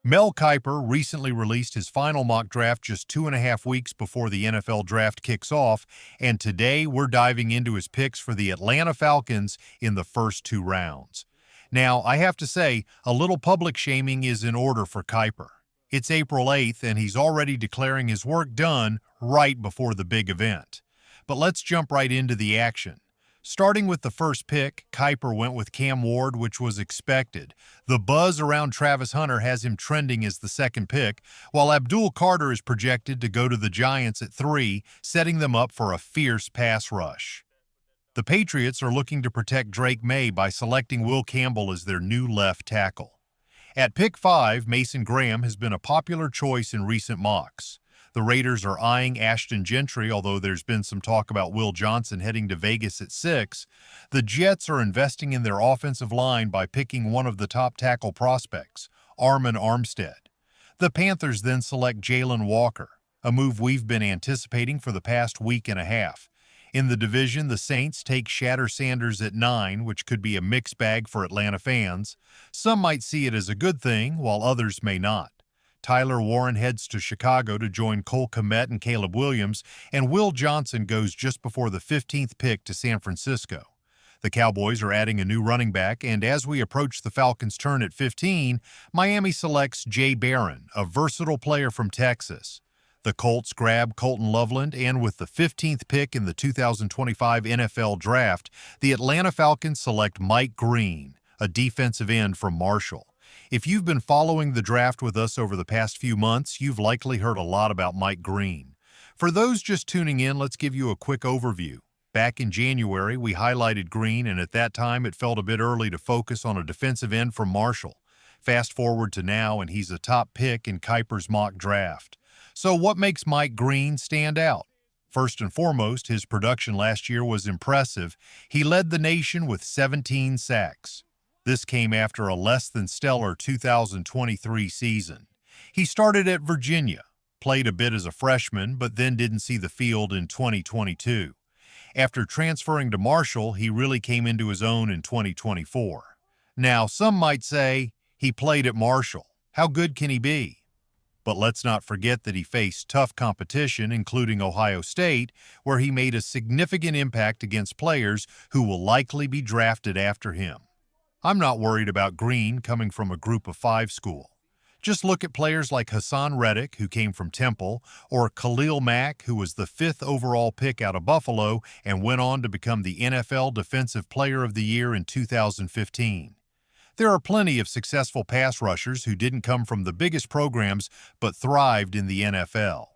Mel Kiper recently released his final mock draft just 2.5 weeks before the NFL draft kicks off, and today we're diving into his picks for the Atlanta Falcons in the first two rounds. Now, I have to say, a little public shaming is in order for Kiper. It's April 8th, and he's already declaring his work done right before the big event. But let's jump right into the action. Starting with the first pick, Kiper went with Cam Ward, which was expected. The buzz around Travis Hunter has him trending as the second pick, while Abdul Carter is projected to go to the Giants at 3, setting them up for a fierce pass rush. The Patriots are looking to protect Drake May by selecting Will Campbell as their new left tackle. At pick 5, Mason Graham has been a popular choice in recent mocks. The Raiders are eyeing Ashton Gentry, although there's been some talk about Will Johnson heading to Vegas at 6. The Jets are investing in their offensive line by picking one of the top tackle prospects, Armin Armstead. The Panthers then select Jalen Walker, a move we've been anticipating for the past week and a half. In the division, the Saints take Shatter Sanders at 9, which could be a mixed bag for Atlanta fans. Some might see it as a good thing, while others may not. Tyler Warren heads to Chicago to join Cole Kmet and Caleb Williams, and Will Johnson goes just before the 15th pick to San Francisco. The Cowboys are adding a new running back, and as we approach the Falcons' turn at 15, Miami selects Jay Barron, a versatile player from Texas. The Colts grab Colton Loveland, and with the 15th pick in the 2025 NFL Draft, the Atlanta Falcons select Mike Green, a defensive end from Marshall. If you've been following the draft with us over the past few months, you've likely heard a lot about Mike Green. For those just tuning in, let's give you a quick overview. Back in January, we highlighted Green, and at that time it felt a bit early to focus on a defensive end from Marshall. Fast forward to now, and he's a top pick in Kiper's mock draft. So what makes Mike Green stand out? First and foremost, his production last year was impressive. He led the nation with 17 sacks. This came after a less than stellar 2023 season. He started at Virginia, played a bit as a freshman, but then didn't see the field in 2022. After transferring to Marshall, he really came into his own in 2024. Now, some might say, he played at Marshall. How good can he be? But let's not forget that he faced tough competition, including Ohio State, where he made a significant impact against players who will likely be drafted after him. I'm not worried about Green coming from a group of 5 school. Just look at players like Hassan Reddick, who came from Temple, or Khalil Mack, who was the 5th overall pick out of Buffalo and went on to become the NFL Defensive Player of the Year in 2015. There are plenty of successful pass rushers who didn't come from the biggest programs but thrived in the NFL.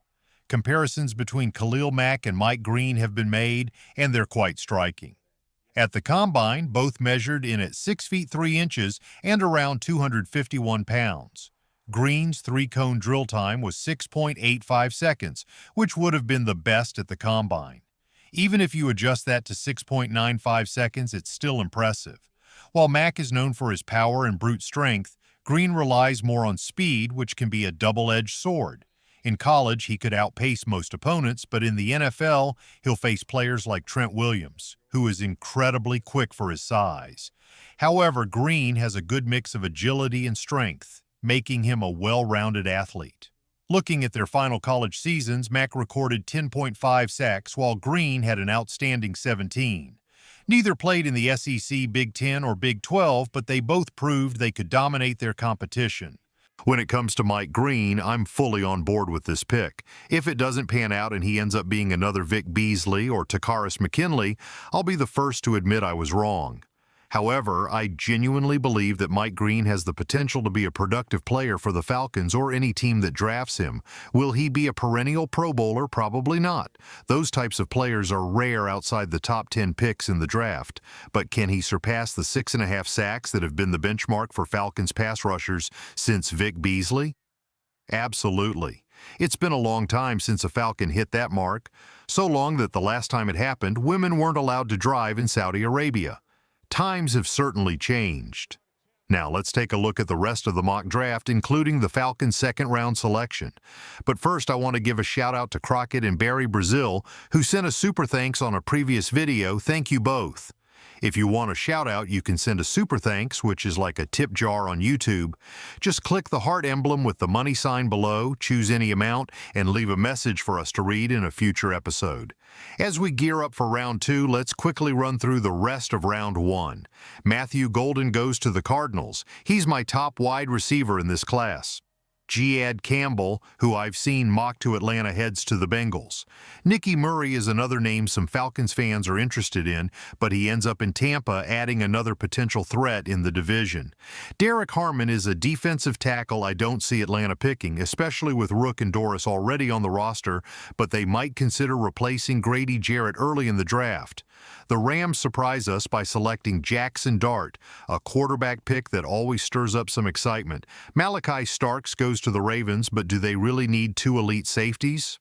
Comparisons between Khalil Mack and Mike Green have been made, and they're quite striking. At the Combine, both measured in at 6 feet 3 inches and around 251 pounds. Green's 3-cone drill time was 6.85 seconds, which would have been the best at the Combine. Even if you adjust that to 6.95 seconds, it's still impressive. While Mack is known for his power and brute strength, Green relies more on speed, which can be a double-edged sword. In college, he could outpace most opponents, but in the NFL, he'll face players like Trent Williams, who is incredibly quick for his size. However, Green has a good mix of agility and strength, making him a well-rounded athlete. Looking at their final college seasons, Mack recorded 10.5 sacks, while Green had an outstanding 17. Neither played in the SEC, Big Ten, or Big 12, but they both proved they could dominate their competition. When it comes to Mike Green, I'm fully on board with this pick. If it doesn't pan out and he ends up being another Vic Beasley or Takaris McKinley, I'll be the first to admit I was wrong. However, I genuinely believe that Mike Green has the potential to be a productive player for the Falcons or any team that drafts him. Will he be a perennial Pro Bowler? Probably not. Those types of players are rare outside the top 10 picks in the draft. But can he surpass the 6.5 sacks that have been the benchmark for Falcons pass rushers since Vic Beasley? Absolutely. It's been a long time since a Falcon hit that mark. So long that the last time it happened, women weren't allowed to drive in Saudi Arabia. Times have certainly changed. Now let's take a look at the rest of the mock draft, including the Falcons' second-round selection. But first, I want to give a shout-out to Crockett and Barry Brazil, who sent a super thanks on a previous video. Thank you both. If you want a shout out, you can send a super thanks, which is like a tip jar on YouTube. Just click the heart emblem with the money sign below, choose any amount, and leave a message for us to read in a future episode. As we gear up for round 2, let's quickly run through the rest of round 1. Matthew Golden goes to the Cardinals. He's my top wide receiver in this class. Giad Campbell, who I've seen mocked to Atlanta, heads to the Bengals. Nicky Murray is another name some Falcons fans are interested in, but he ends up in Tampa, adding another potential threat in the division. Derek Harmon is a defensive tackle I don't see Atlanta picking, especially with Rook and Doris already on the roster, but they might consider replacing Grady Jarrett early in the draft. The Rams surprise us by selecting Jackson Dart, a quarterback pick that always stirs up some excitement. Malachi Starks goes to the Ravens, but do they really need 2 elite safeties?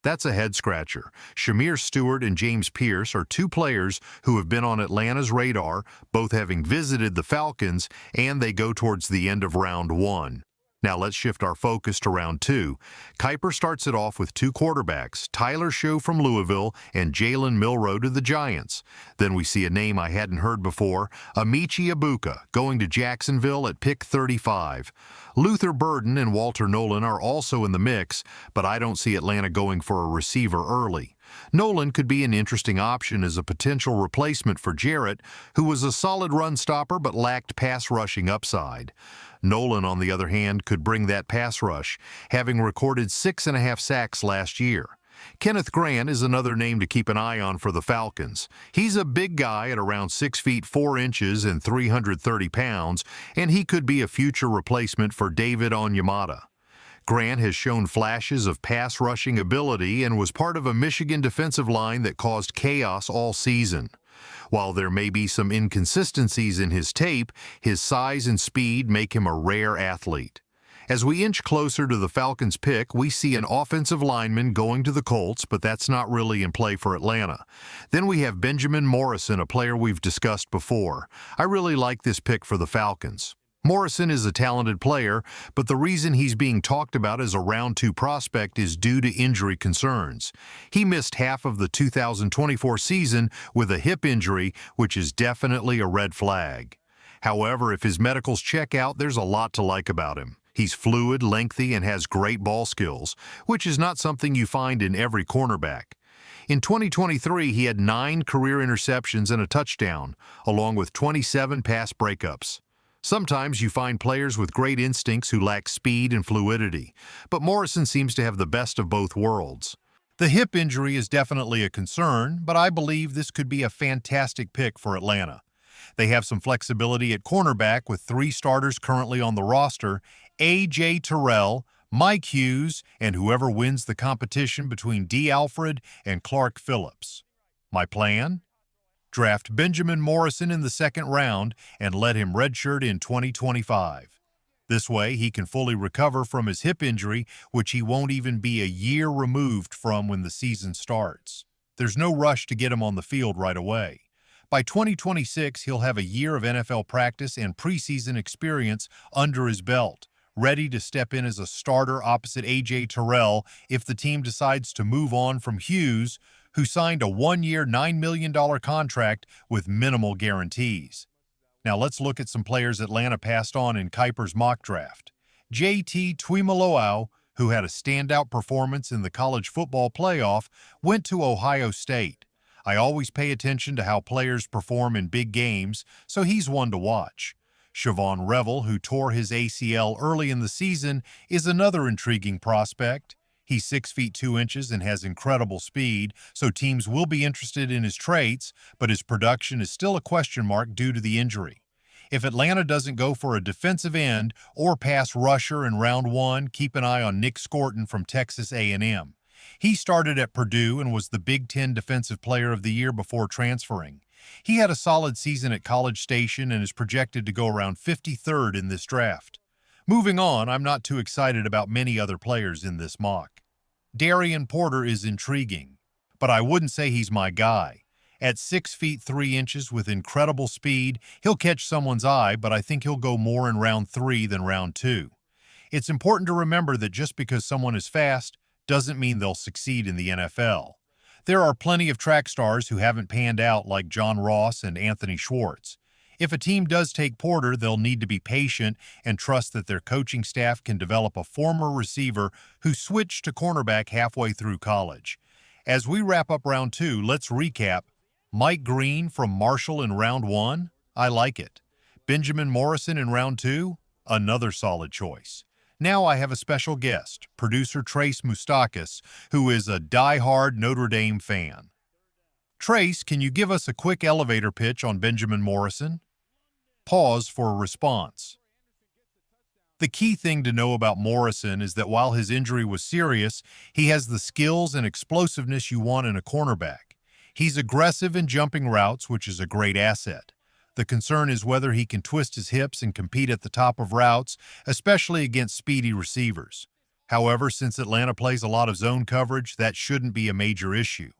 That's a head-scratcher. Shamir Stewart and James Pierce are 2 players who have been on Atlanta's radar, both having visited the Falcons, and they go towards the end of round 1. Now let's shift our focus to round 2. Kiper starts it off with 2 quarterbacks, Tyler Shough from Louisville and Jalen Milroe to the Giants. Then we see a name I hadn't heard before, Amichi Ibuka, going to Jacksonville at pick 35. Luther Burden and Walter Nolan are also in the mix, but I don't see Atlanta going for a receiver early. Nolan could be an interesting option as a potential replacement for Jarrett, who was a solid run stopper but lacked pass rushing upside. Nolan, on the other hand, could bring that pass rush, having recorded 6.5 sacks last year. Kenneth Grant is another name to keep an eye on for the Falcons. He's a big guy at around 6 feet 4 inches and 330 pounds, and he could be a future replacement for David Onyemata. Grant has shown flashes of pass rushing ability and was part of a Michigan defensive line that caused chaos all season. While there may be some inconsistencies in his tape, his size and speed make him a rare athlete. As we inch closer to the Falcons' pick, we see an offensive lineman going to the Colts, but that's not really in play for Atlanta. Then we have Benjamin Morrison, a player we've discussed before. I really like this pick for the Falcons. Morrison is a talented player, but the reason he's being talked about as a round 2 prospect is due to injury concerns. He missed half of the 2024 season with a hip injury, which is definitely a red flag. However, if his medicals check out, there's a lot to like about him. He's fluid, lengthy, and has great ball skills, which is not something you find in every cornerback. In 2023, he had 9 career interceptions and a touchdown, along with 27 pass breakups. Sometimes you find players with great instincts who lack speed and fluidity, but Morrison seems to have the best of both worlds. The hip injury is definitely a concern, but I believe this could be a fantastic pick for Atlanta. They have some flexibility at cornerback with 3 starters currently on the roster, A.J. Terrell, Mike Hughes, and whoever wins the competition between D. Alfred and Clark Phillips. My plan? Draft Benjamin Morrison in the 2nd round and let him redshirt in 2025. This way, he can fully recover from his hip injury, which he won't even be a year removed from when the season starts. There's no rush to get him on the field right away. By 2026, he'll have a year of NFL practice and preseason experience under his belt, ready to step in as a starter opposite A.J. Terrell if the team decides to move on from Hughes, who signed a 1-year, $9 million contract with minimal guarantees. Now let's look at some players Atlanta passed on in Kiper's mock draft. J.T. Tuimoloau, who had a standout performance in the college football playoff, went to Ohio State. I always pay attention to how players perform in big games, so he's one to watch. Siobhan Revel, who tore his ACL early in the season, is another intriguing prospect. He's 6 feet 2 inches and has incredible speed, so teams will be interested in his traits, but his production is still a question mark due to the injury. If Atlanta doesn't go for a defensive end or pass rusher in round 1, keep an eye on Nick Scorton from Texas A&M. He started at Purdue and was the Big Ten Defensive Player of the Year before transferring. He had a solid season at College Station and is projected to go around 53rd in this draft. Moving on, I'm not too excited about many other players in this mock. Darian Porter is intriguing, but I wouldn't say he's my guy. At 6 feet 3 inches with incredible speed, he'll catch someone's eye, but I think he'll go more in round 3 than round 2. It's important to remember that just because someone is fast doesn't mean they'll succeed in the NFL. There are plenty of track stars who haven't panned out like John Ross and Anthony Schwartz. If a team does take Porter, they'll need to be patient and trust that their coaching staff can develop a former receiver who switched to cornerback halfway through college. As we wrap up round 2, let's recap. Mike Green from Marshall in round 1? I like it. Benjamin Morrison in round 2? Another solid choice. Now I have a special guest, producer Trace Moustakis, who is a die-hard Notre Dame fan. Trace, can you give us a quick elevator pitch on Benjamin Morrison? Pause for a response. The key thing to know about Morrison is that while his injury was serious, he has the skills and explosiveness you want in a cornerback. He's aggressive in jumping routes, which is a great asset. The concern is whether he can twist his hips and compete at the top of routes, especially against speedy receivers. However, since Atlanta plays a lot of zone coverage, that shouldn't be a major issue.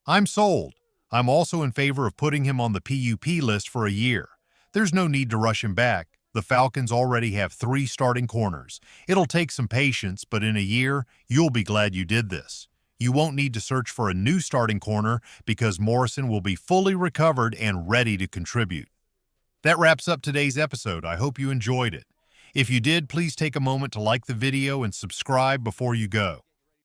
I'm sold. I'm also in favor of putting him on the PUP list for a year. There's no need to rush him back. The Falcons already have 3 starting corners. It'll take some patience, but in a year, you'll be glad you did this. You won't need to search for a new starting corner because Morrison will be fully recovered and ready to contribute. That wraps up today's episode. I hope you enjoyed it. If you did, please take a moment to like the video and subscribe before you go.